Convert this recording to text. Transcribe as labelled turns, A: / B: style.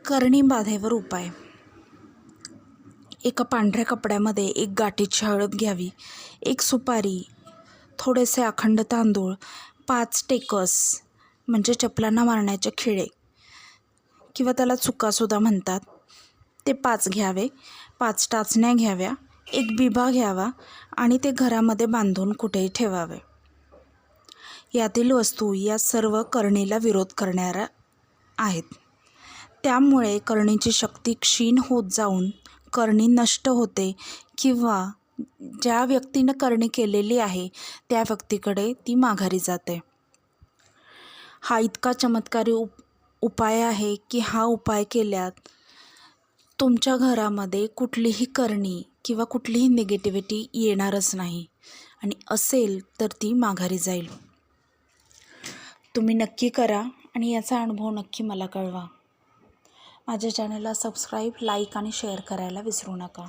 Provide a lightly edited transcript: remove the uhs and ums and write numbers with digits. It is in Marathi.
A: करणी बाधेवर उपाय. एका पांढऱ्या कपड्यामध्ये एक गाठीची हळद घ्यावी, एक सुपारी, थोडेसे अखंड तांदूळ, 5 टेकस म्हणजे चपलांना मारण्याचे खिळे किंवा त्याला चुकासुद्धा म्हणतात, ते 5 घ्यावे. 5 टाचण्या घ्याव्या, एक बिबा घ्यावा आणि ते घरामध्ये बांधून कुठेही ठेवावे. यातील वस्तू या सर्व करणीला विरोध करणाऱ्या आहेत. त्यामुळे करणीची शक्ती क्षीण होत जाऊन करणी नष्ट होते किंवा ज्या व्यक्तीनं करणी केलेली आहे त्या व्यक्तीकडे ती माघारी जाते. हा इतका चमत्कारी उपाय आहे की हा उपाय केल्यात तुमच्या घरामध्ये कुठलीही करणी किंवा कुठलीही निगेटिव्हिटी येणारच नाही आणि असेल तर ती माघारी जाईल. तुम्ही नक्की करा आणि याचा अनुभव नक्की मला कळवा. माझ्या चॅनलला सबस्क्राईब, लाईक आणि शेअर करायला विसरू नका.